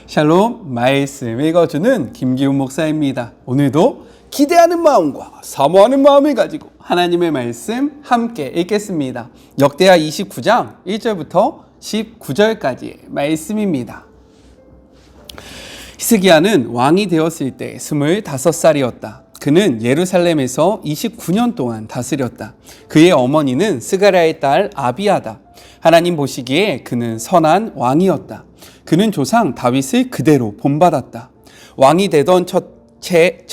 샬롬, 말씀 읽어주는 김기훈 목사입니다. 오늘도 기대하는 마음과 사모하는 마음을 가지고 하나님의 말씀 함께 읽겠습니다. 역대하 29장 1절부터 19절까지의 말씀입니다. 히스기야는 왕이 되었을 때 25살이었다. 그는 예루살렘에서 29년 동안 다스렸다. 그의 어머니는 스가랴의 딸 아비야다. 하나님 보시기에 그는 선한 왕이었다. 그는 조상 다윗을 그대로 본받았다. 왕이 되던 첫째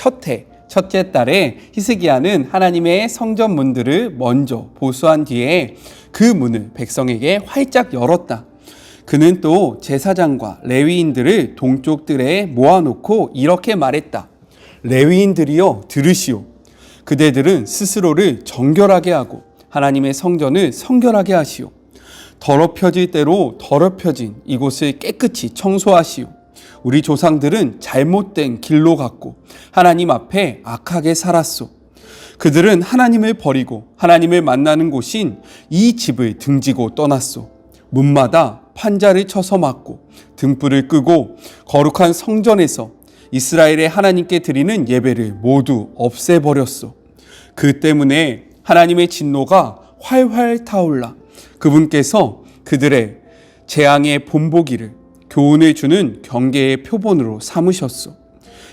딸에 히스기야는 하나님의 성전 문들을 먼저 보수한 뒤에 그 문을 백성에게 활짝 열었다. 그는 또 제사장과 레위인들을 동쪽들에 모아놓고 이렇게 말했다. 레위인들이여 들으시오. 그대들은 스스로를 정결하게 하고 하나님의 성전을 성결하게 하시오. 더럽혀질 대로 더럽혀진 이곳을 깨끗이 청소하시오. 우리 조상들은 잘못된 길로 갔고 하나님 앞에 악하게 살았소. 그들은 하나님을 버리고 하나님을 만나는 곳인 이 집을 등지고 떠났소. 문마다 판자를 쳐서 막고 등불을 끄고 거룩한 성전에서 이스라엘의 하나님께 드리는 예배를 모두 없애버렸소. 그 때문에 하나님의 진노가 활활 타올라 그분께서 그들의 재앙의 본보기를 교훈을 주는 경계의 표본으로 삼으셨소.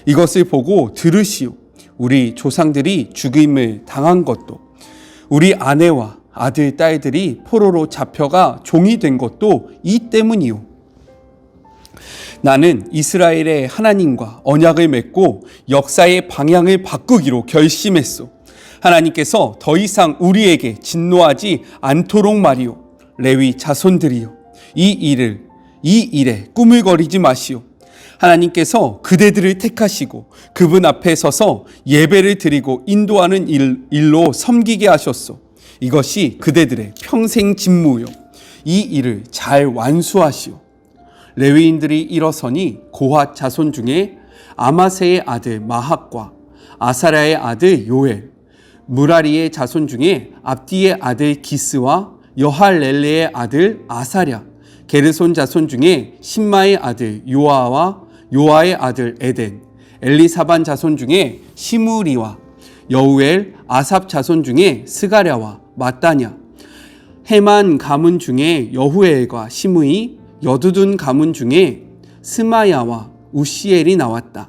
이것을 보고 들으시오. 우리 조상들이 죽임을 당한 것도, 우리 아내와 아들, 딸들이 포로로 잡혀가 종이 된 것도 이 때문이오. 나는 이스라엘의 하나님과 언약을 맺고 역사의 방향을 바꾸기로 결심했소. 하나님께서 더 이상 우리에게 진노하지 않도록 말이오. 레위 자손들이요, 이 일에 꾸물거리지 마시오. 하나님께서 그대들을 택하시고 그분 앞에 서서 예배를 드리고 인도하는 일로 섬기게 하셨소. 이것이 그대들의 평생 직무요. 이 일을 잘 완수하시오. 레위인들이 일어서니 고핫 자손 중에 아마세의 아들 마학과 아사랴의 아들 요엘, 무라리의 자손 중에 압디의 아들 기스와 여할렐레의 아들 아사랴, 게르손 자손 중에 신마의 아들 요아와 요아의 아들 에덴, 엘리사반 자손 중에 시므리와 여우엘, 아삽 자손 중에 스가랴와 마따냐, 헤만 가문 중에 여후엘과 시므이, 여두둔 가문 중에 스마야와 우시엘이 나왔다.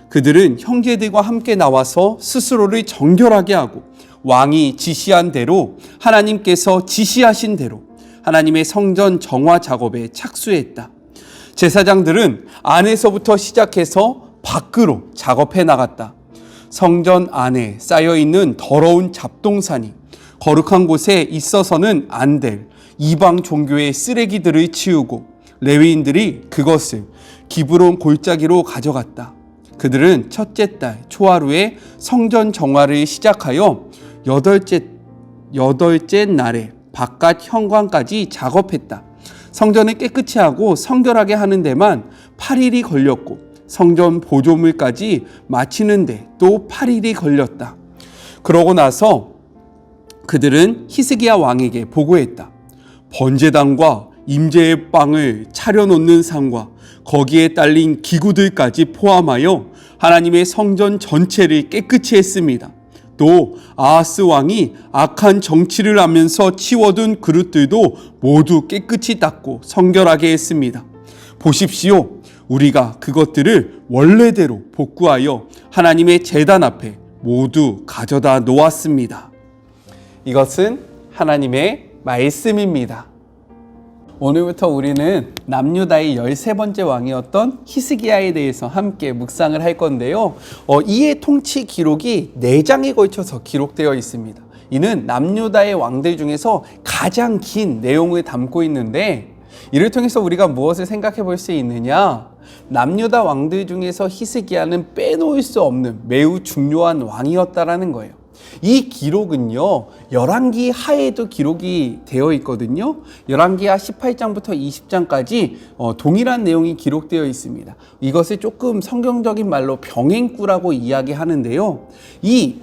그들은 형제들과 함께 나와서 스스로를 정결하게 하고 왕이 지시한 대로, 하나님께서 지시하신 대로 하나님의 성전 정화 작업에 착수했다. 제사장들은 안에서부터 시작해서 밖으로 작업해 나갔다. 성전 안에 쌓여있는 더러운 잡동사니, 거룩한 곳에 있어서는 안 될 이방 종교의 쓰레기들을 치우고 레위인들이 그것을 기브론 골짜기로 가져갔다. 그들은 첫째 달 초하루에 성전 정화를 시작하여 여덟째 날에 바깥 현관까지 작업했다. 성전을 깨끗이 하고 성결하게 하는 데만 8일이 걸렸고 성전 보조물까지 마치는데 또 8일이 걸렸다. 그러고 나서 그들은 히스기야 왕에게 보고했다. 번제단과 임재의 빵을 차려놓는 상과 거기에 딸린 기구들까지 포함하여 하나님의 성전 전체를 깨끗이 했습니다. 또 아하스 왕이 악한 정치를 하면서 치워둔 그릇들도 모두 깨끗이 닦고 성결하게 했습니다. 보십시오. 우리가 그것들을 원래대로 복구하여 하나님의 제단 앞에 모두 가져다 놓았습니다. 이것은 하나님의 말씀입니다. 오늘부터 우리는 남유다의 13번째 왕이었던 히스기야에 대해서 함께 묵상을 할 건데요. 이의 통치 기록이 4장에 걸쳐서 기록되어 있습니다. 이는 남유다의 왕들 중에서 가장 긴 내용을 담고 있는데, 이를 통해서 우리가 무엇을 생각해 볼 수 있느냐? 남유다 왕들 중에서 히스기야는 빼놓을 수 없는 매우 중요한 왕이었다라는 거예요. 이 기록은요, 열왕기 하에도 기록이 되어 있거든요. 열왕기하 18장부터 20장까지 동일한 내용이 기록되어 있습니다. 이것을 조금 성경적인 말로 병행구라고 이야기하는데요. 이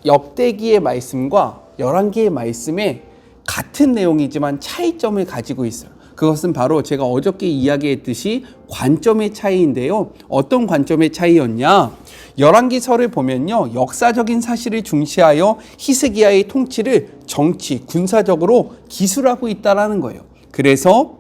역대기의 말씀과 열왕기의 말씀에 같은 내용이지만 차이점을 가지고 있어요. 그것은 바로 제가 어저께 이야기했듯이 관점의 차이인데요. 어떤 관점의 차이였냐? 열왕기서를 보면요, 역사적인 사실을 중시하여 히스기야의 통치를 정치, 군사적으로 기술하고 있다라는 거예요. 그래서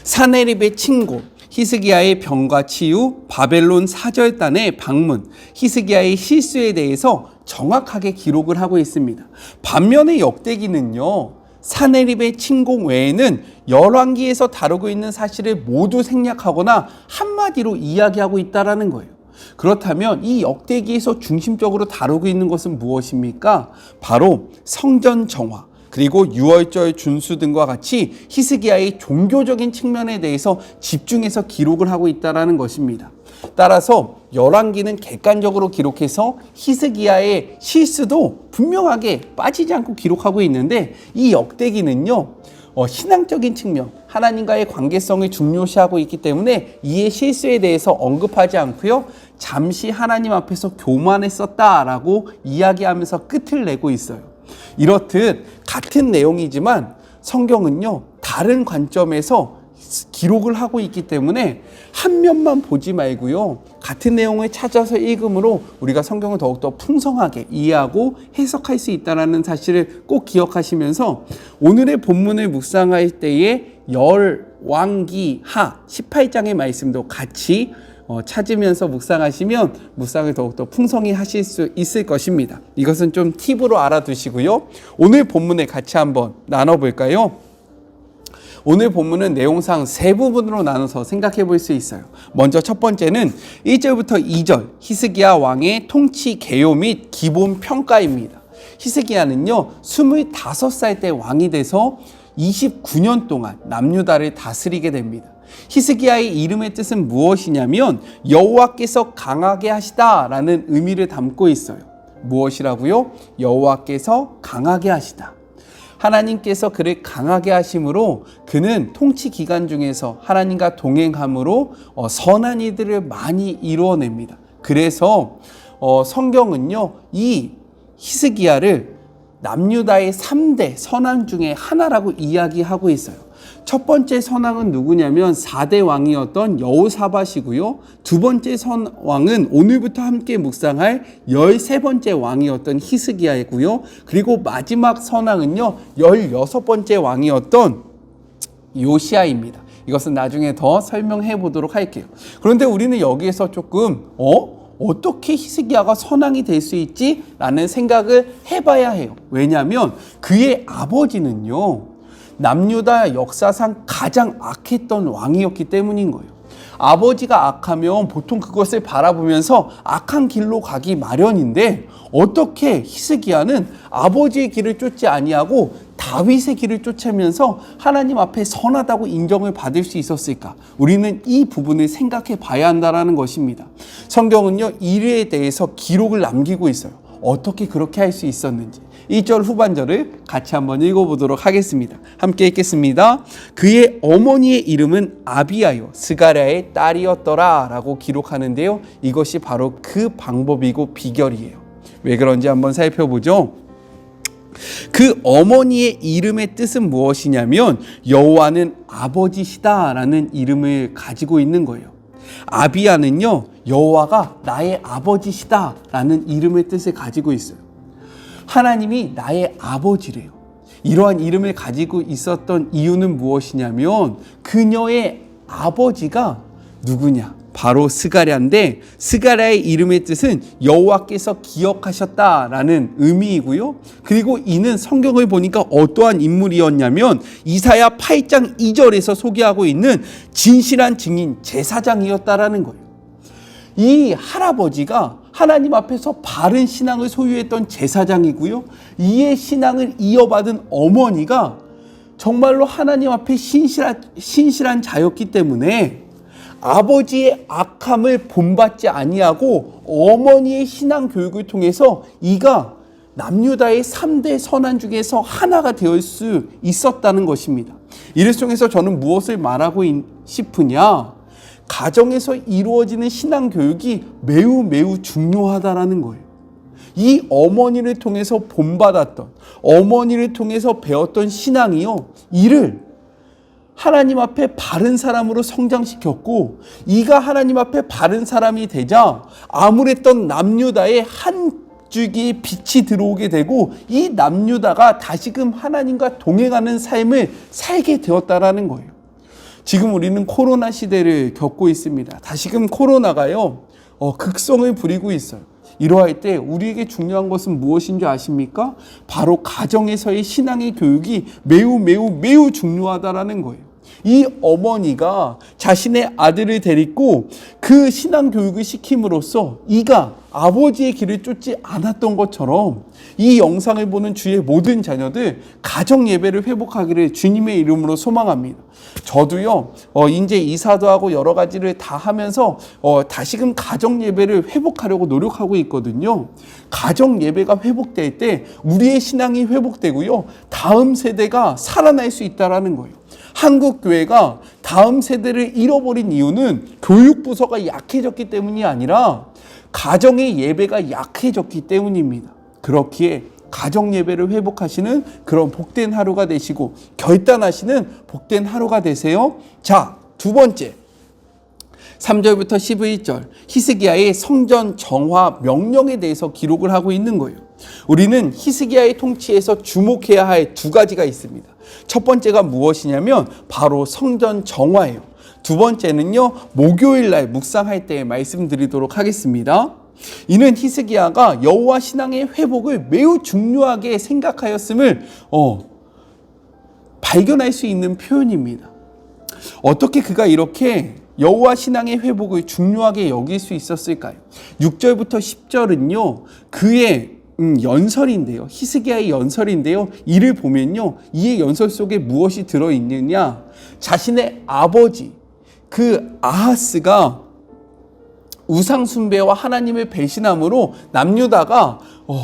사네립의 침공, 히스기야의 병과 치유, 바벨론 사절단의 방문, 히스기야의 실수에 대해서 정확하게 기록을 하고 있습니다. 반면에 역대기는요, 사네립의 침공 외에는 열왕기에서 다루고 있는 사실을 모두 생략하거나 한마디로 이야기하고 있다는 거예요. 그렇다면 이 역대기에서 중심적으로 다루고 있는 것은 무엇입니까? 바로 성전 정화, 그리고 유월절 준수 등과 같이 히스기야의 종교적인 측면에 대해서 집중해서 기록을 하고 있다는 것입니다. 따라서 열왕기는 객관적으로 기록해서 히스기야의 실수도 분명하게 빠지지 않고 기록하고 있는데, 이 역대기는요, 신앙적인 측면, 하나님과의 관계성을 중요시하고 있기 때문에 이의 실수에 대해서 언급하지 않고요, 잠시 하나님 앞에서 교만했었다라고 이야기하면서 끝을 내고 있어요. 이렇듯 같은 내용이지만 성경은요, 다른 관점에서 기록을 하고 있기 때문에 한 면만 보지 말고요, 같은 내용을 찾아서 읽음으로 우리가 성경을 더욱더 풍성하게 이해하고 해석할 수 있다는 사실을 꼭 기억하시면서, 오늘의 본문을 묵상할 때에 열왕기하 18장의 말씀도 같이 찾으면서 묵상하시면 묵상을 더욱더 풍성히 하실 수 있을 것입니다. 이것은 좀 팁으로 알아두시고요, 오늘 본문을 같이 한번 나눠볼까요? 오늘 본문은 내용상 세 부분으로 나눠서 생각해 볼 수 있어요. 먼저 첫 번째는 1절부터 2절 히스기야 왕의 통치 개요 및 기본 평가입니다. 히스기야는요, 25살 때 왕이 돼서 29년 동안 남유다를 다스리게 됩니다. 히스기야의 이름의 뜻은 무엇이냐면 여호와께서 강하게 하시다라는 의미를 담고 있어요. 무엇이라고요? 여호와께서 강하게 하시다. 하나님께서 그를 강하게 하심으로 그는 통치 기간 중에서 하나님과 동행함으로 선한 일들을 많이 이루어냅니다. 그래서 성경은요, 이 히스기야를 남유다의 3대 선왕 중에 하나라고 이야기하고 있어요. 첫 번째 선왕은 누구냐면 4대 왕이었던 여호사밧이고요. 두 번째 왕은 오늘부터 함께 묵상할 13번째 왕이었던 히스기야이고요. 그리고 마지막 선왕은요, 16번째 왕이었던 요시야입니다. 이것은 나중에 더 설명해 보도록 할게요. 그런데 우리는 여기에서 조금 어떻게 히스기야가 선왕이 될 수 있지? 라는 생각을 해봐야 해요. 왜냐하면 그의 아버지는요, 남유다 역사상 가장 악했던 왕이었기 때문인 거예요. 아버지가 악하면 보통 그것을 바라보면서 악한 길로 가기 마련인데, 어떻게 히스기야는 아버지의 길을 쫓지 아니하고 다윗의 길을 쫓으면서 하나님 앞에 선하다고 인정을 받을 수 있었을까? 우리는 이 부분을 생각해 봐야 한다는 것입니다. 성경은요, 이에 대해서 기록을 남기고 있어요. 어떻게 그렇게 할 수 있었는지. 1절 후반절을 같이 한번 읽어보도록 하겠습니다. 함께 읽겠습니다. 그의 어머니의 이름은 아비야요 스가랴의 딸이었더라 라고 기록하는데요, 이것이 바로 그 방법이고 비결이에요. 왜 그런지 한번 살펴보죠. 그 어머니의 이름의 뜻은 무엇이냐면 여호와는 아버지시다 라는 이름을 가지고 있는 거예요. 아비야는요, 여호와가 나의 아버지시다 라는 이름의 뜻을 가지고 있어요. 하나님이 나의 아버지래요. 이러한 이름을 가지고 있었던 이유는 무엇이냐면 그녀의 아버지가 누구냐? 바로 스가랴인데, 스가랴의 이름의 뜻은 여호와께서 기억하셨다라는 의미이고요. 그리고 이는 성경을 보니까 어떠한 인물이었냐면 이사야 8장 2절에서 소개하고 있는 진실한 증인 제사장이었다라는 거예요. 이 할아버지가 하나님 앞에서 바른 신앙을 소유했던 제사장이고요, 이의 신앙을 이어받은 어머니가 정말로 하나님 앞에 신실한 자였기 때문에 아버지의 악함을 본받지 아니하고 어머니의 신앙 교육을 통해서 이가 남유다의 3대 선한 중에서 하나가 될 수 있었다는 것입니다. 이를 통해서 저는 무엇을 말하고 싶으냐? 가정에서 이루어지는 신앙 교육이 매우 중요하다라는 거예요. 이 어머니를 통해서 본받았던, 어머니를 통해서 배웠던 신앙이요, 이를 하나님 앞에 바른 사람으로 성장시켰고, 이가 하나님 앞에 바른 사람이 되자 암울했던 남유다의 한 줄기의 빛이 들어오게 되고, 이 남유다가 다시금 하나님과 동행하는 삶을 살게 되었다라는 거예요. 지금 우리는 코로나 시대를 겪고 있습니다. 다시금 코로나가요, 극성을 부리고 있어요. 이러할 때 우리에게 중요한 것은 무엇인 줄 아십니까? 바로 가정에서의 신앙의 교육이 매우 중요하다라는 거예요. 이 어머니가 자신의 아들을 데리고 그 신앙 교육을 시킴으로써 이가 아버지의 길을 쫓지 않았던 것처럼, 이 영상을 보는 주의 모든 자녀들 가정 예배를 회복하기를 주님의 이름으로 소망합니다. 저도요, 이제 이사도 하고 여러 가지를 다 하면서 다시금 가정 예배를 회복하려고 노력하고 있거든요. 가정 예배가 회복될 때 우리의 신앙이 회복되고요, 다음 세대가 살아날 수 있다라는 거예요. 한국 교회가 다음 세대를 잃어버린 이유는 교육부서가 약해졌기 때문이 아니라 가정의 예배가 약해졌기 때문입니다. 그렇기에 가정 예배를 회복하시는 그런 복된 하루가 되시고, 결단하시는 복된 하루가 되세요. 자, 두 번째, 3절부터 11절 히스기야의 성전 정화 명령에 대해서 기록을 하고 있는 거예요. 우리는 히스기야의 통치에서 주목해야 할 두 가지가 있습니다. 첫 번째가 무엇이냐면 바로 성전 정화예요. 두 번째는요, 목요일 날 묵상할 때 말씀드리도록 하겠습니다. 이는 히스기야가 여호와 신앙의 회복을 매우 중요하게 생각하였음을 발견할 수 있는 표현입니다. 어떻게 그가 이렇게 여호와 신앙의 회복을 중요하게 여길 수 있었을까요? 6절부터 10절은요, 그의 연설인데요. 히스기야의 연설인데요. 이를 보면요, 이의 연설 속에 무엇이 들어있느냐? 자신의 아버지 그 아하스가 우상 숭배와 하나님을 배신함으로 남유다가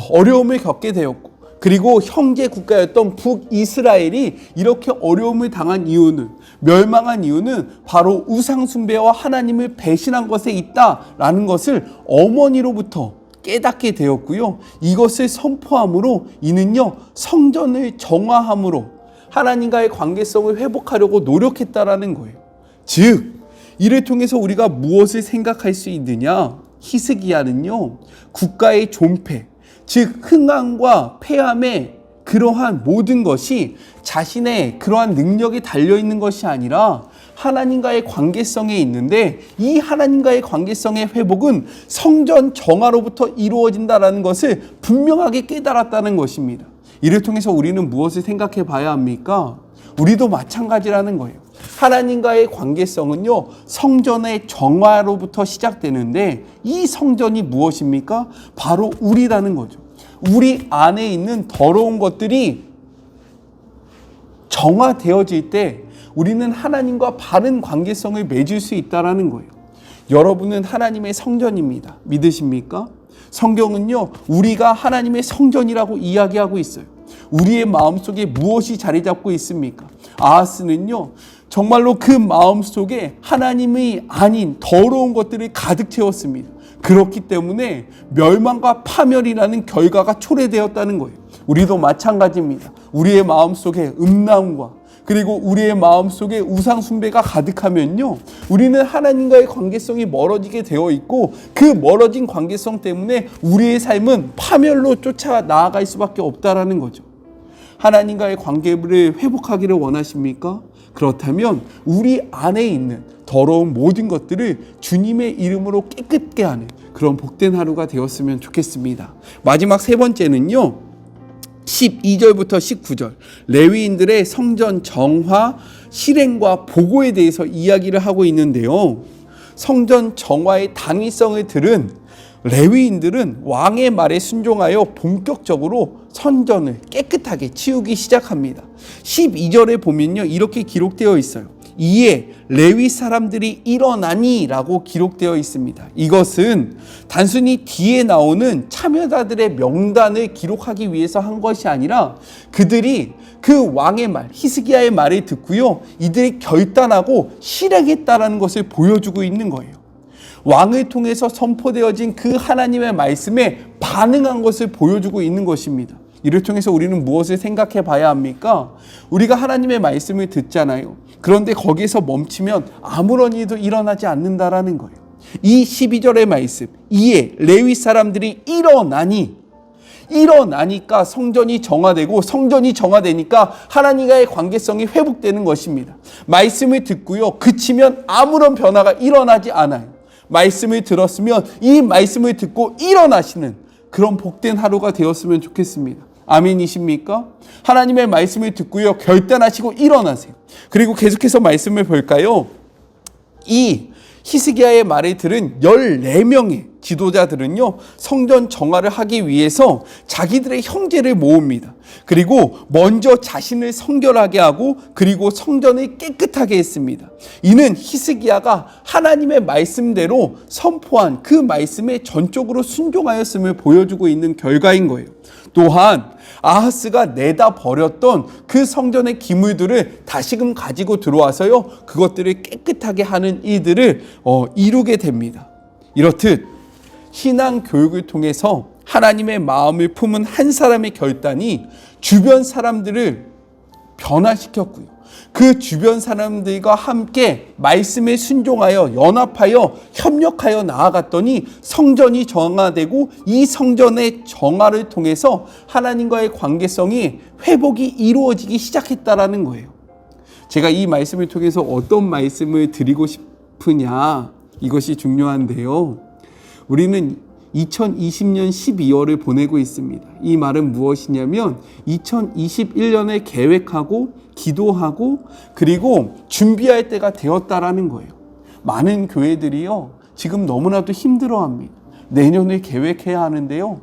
어려움을 겪게 되었고, 그리고 형제 국가였던 북이스라엘이 이렇게 어려움을 당한 이유는, 멸망한 이유는 바로 우상 숭배와 하나님을 배신한 것에 있다라는 것을 어머니로부터 깨닫게 되었고요. 이것을 선포함으로 이는요, 성전을 정화함으로 하나님과의 관계성을 회복하려고 노력했다라는 거예요. 즉, 이를 통해서 우리가 무엇을 생각할 수 있느냐? 히스기야는요, 국가의 존폐, 즉 흥함과 패함의 그러한 모든 것이 자신의 그러한 능력에 달려있는 것이 아니라 하나님과의 관계성에 있는데, 이 하나님과의 관계성의 회복은 성전 정화로부터 이루어진다는 것을 분명하게 깨달았다는 것입니다. 이를 통해서 우리는 무엇을 생각해 봐야 합니까? 우리도 마찬가지라는 거예요. 하나님과의 관계성은요, 성전의 정화로부터 시작되는데, 이 성전이 무엇입니까? 바로 우리라는 거죠. 우리 안에 있는 더러운 것들이 정화되어질 때 우리는 하나님과 바른 관계성을 맺을 수 있다는 거예요. 여러분은 하나님의 성전입니다. 믿으십니까? 성경은요, 우리가 하나님의 성전이라고 이야기하고 있어요. 우리의 마음속에 무엇이 자리 잡고 있습니까? 아하스는요, 정말로 그 마음속에 하나님이 아닌 더러운 것들을 가득 채웠습니다. 그렇기 때문에 멸망과 파멸이라는 결과가 초래되었다는 거예요. 우리도 마찬가지입니다. 우리의 마음속에 음란과 그리고 우리의 마음속에 우상 숭배가 가득하면요, 우리는 하나님과의 관계성이 멀어지게 되어 있고, 그 멀어진 관계성 때문에 우리의 삶은 파멸로 쫓아 나아갈 수밖에 없다라는 거죠. 하나님과의 관계를 회복하기를 원하십니까? 그렇다면 우리 안에 있는 더러운 모든 것들을 주님의 이름으로 깨끗게 하는 그런 복된 하루가 되었으면 좋겠습니다. 마지막 세 번째는요, 12절부터 19절 레위인들의 성전 정화, 실행과 보고에 대해서 이야기를 하고 있는데요. 성전 정화의 당위성을 들은 레위인들은 왕의 말에 순종하여 본격적으로 성전을 깨끗하게 치우기 시작합니다. 12절에 보면요, 이렇게 기록되어 있어요. 이에 레위 사람들이 일어나니 라고 기록되어 있습니다. 이것은 단순히 뒤에 나오는 참여자들의 명단을 기록하기 위해서 한 것이 아니라 그들이 그 왕의 말, 히스기야의 말을 듣고요, 이들이 결단하고 실행했다라는 것을 보여주고 있는 거예요. 왕을 통해서 선포되어진 그 하나님의 말씀에 반응한 것을 보여주고 있는 것입니다. 이를 통해서 우리는 무엇을 생각해 봐야 합니까? 우리가 하나님의 말씀을 듣잖아요. 그런데 거기에서 멈추면 아무런 일도 일어나지 않는다라는 거예요. 이 12절의 말씀, 이에 레위 사람들이 일어나니까 성전이 정화되고, 성전이 정화되니까 하나님과의 관계성이 회복되는 것입니다. 말씀을 듣고요, 그치면 아무런 변화가 일어나지 않아요. 말씀을 들었으면 이 말씀을 듣고 일어나시는 그런 복된 하루가 되었으면 좋겠습니다. 아멘이십니까? 하나님의 말씀을 듣고요, 결단하시고 일어나세요. 그리고 계속해서 말씀을 볼까요? 이 히스기야의 말을 들은 14명의 지도자들은요, 성전 정화를 하기 위해서 자기들의 형제를 모읍니다. 그리고 먼저 자신을 성결하게 하고, 그리고 성전을 깨끗하게 했습니다. 이는 히스기야가 하나님의 말씀대로 선포한 그 말씀에 전적으로 순종하였음을 보여주고 있는 결과인 거예요. 또한 아하스가 내다 버렸던 그 성전의 기물들을 다시금 가지고 들어와서요, 그것들을 깨끗하게 하는 일들을 이루게 됩니다. 이렇듯 신앙 교육을 통해서 하나님의 마음을 품은 한 사람의 결단이 주변 사람들을 변화시켰고요, 그 주변 사람들과 함께 말씀에 순종하여 연합하여 협력하여 나아갔더니 성전이 정화되고, 이 성전의 정화를 통해서 하나님과의 관계성이 회복이 이루어지기 시작했다라는 거예요. 제가 이 말씀을 통해서 어떤 말씀을 드리고 싶으냐, 이것이 중요한데요. 우리는 2020년 12월을 보내고 있습니다. 이 말은 무엇이냐면 2021년에 계획하고 기도하고 그리고 준비할 때가 되었다라는 거예요. 많은 교회들이요, 지금 너무나도 힘들어합니다. 내년을 계획해야 하는데요,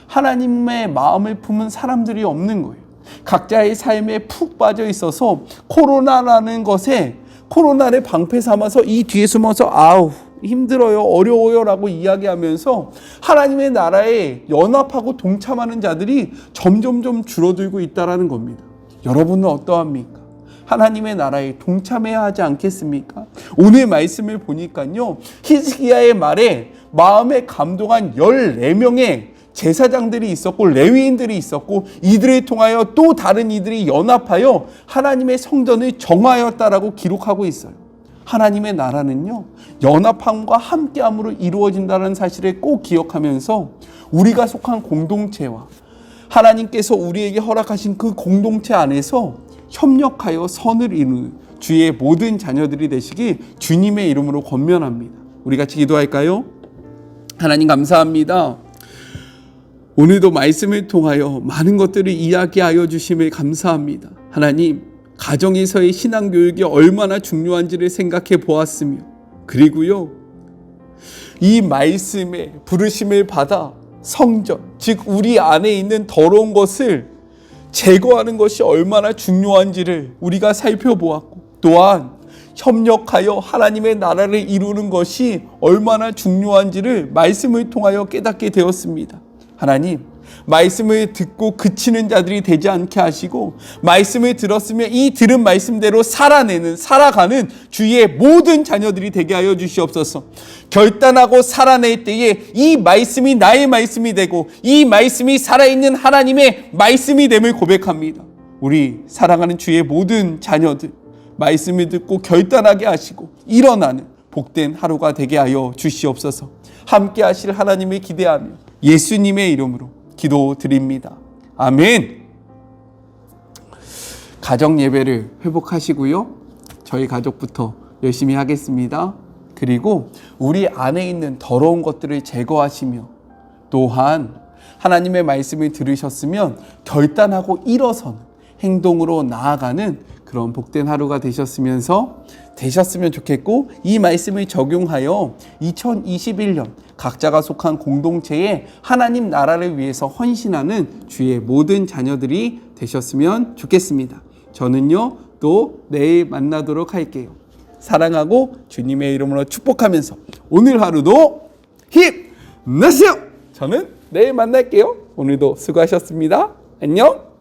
하나님의 마음을 품은 사람들이 없는 거예요. 각자의 삶에 푹 빠져 있어서 코로나라는 것에, 코로나를 방패 삼아서 이 뒤에 숨어서 아우 힘들어요, 어려워요 라고 이야기하면서 하나님의 나라에 연합하고 동참하는 자들이 점점점 줄어들고 있다는 겁니다. 여러분은 어떠합니까? 하나님의 나라에 동참해야 하지 않겠습니까? 오늘 말씀을 보니까요, 히스기야의 말에 마음에 감동한 14명의 제사장들이 있었고 레위인들이 있었고, 이들을 통하여 또 다른 이들이 연합하여 하나님의 성전을 정화하였다라고 기록하고 있어요. 하나님의 나라는요, 연합함과 함께함으로 이루어진다는 사실을 꼭 기억하면서 우리가 속한 공동체와 하나님께서 우리에게 허락하신 그 공동체 안에서 협력하여 선을 이루는 주의 모든 자녀들이 되시기 주님의 이름으로 권면합니다. 우리 같이 기도할까요? 하나님 감사합니다. 오늘도 말씀을 통하여 많은 것들을 이야기하여 주심을 감사합니다. 하나님, 가정에서의 신앙교육이 얼마나 중요한지를 생각해 보았으며, 그리고요, 이 말씀에 부르심을 받아 성전, 즉 우리 안에 있는 더러운 것을 제거하는 것이 얼마나 중요한지를 우리가 살펴보았고, 또한 협력하여 하나님의 나라를 이루는 것이 얼마나 중요한지를 말씀을 통하여 깨닫게 되었습니다. 하나님, 말씀을 듣고 그치는 자들이 되지 않게 하시고, 말씀을 들었으면 이 들은 말씀대로 살아가는 주의 모든 자녀들이 되게 하여 주시옵소서. 결단하고 살아낼 때에 이 말씀이 나의 말씀이 되고, 이 말씀이 살아있는 하나님의 말씀이 됨을 고백합니다. 우리 사랑하는 주의 모든 자녀들, 말씀을 듣고 결단하게 하시고 일어나는 복된 하루가 되게 하여 주시옵소서. 함께 하실 하나님을 기대하며 예수님의 이름으로 기도드립니다. 아멘. 가정 예배를 회복하시고요, 저희 가족부터 열심히 하겠습니다. 그리고 우리 안에 있는 더러운 것들을 제거하시며, 또한 하나님의 말씀을 들으셨으면 결단하고 일어서는 행동으로 나아가는 그런 복된 하루가 되셨으면 좋겠고, 이 말씀을 적용하여 2021년 각자가 속한 공동체에 하나님 나라를 위해서 헌신하는 주의 모든 자녀들이 되셨으면 좋겠습니다. 저는요, 또 내일 만나도록 할게요. 사랑하고 주님의 이름으로 축복하면서 오늘 하루도 힘내세요. 저는 내일 만날게요. 오늘도 수고하셨습니다. 안녕.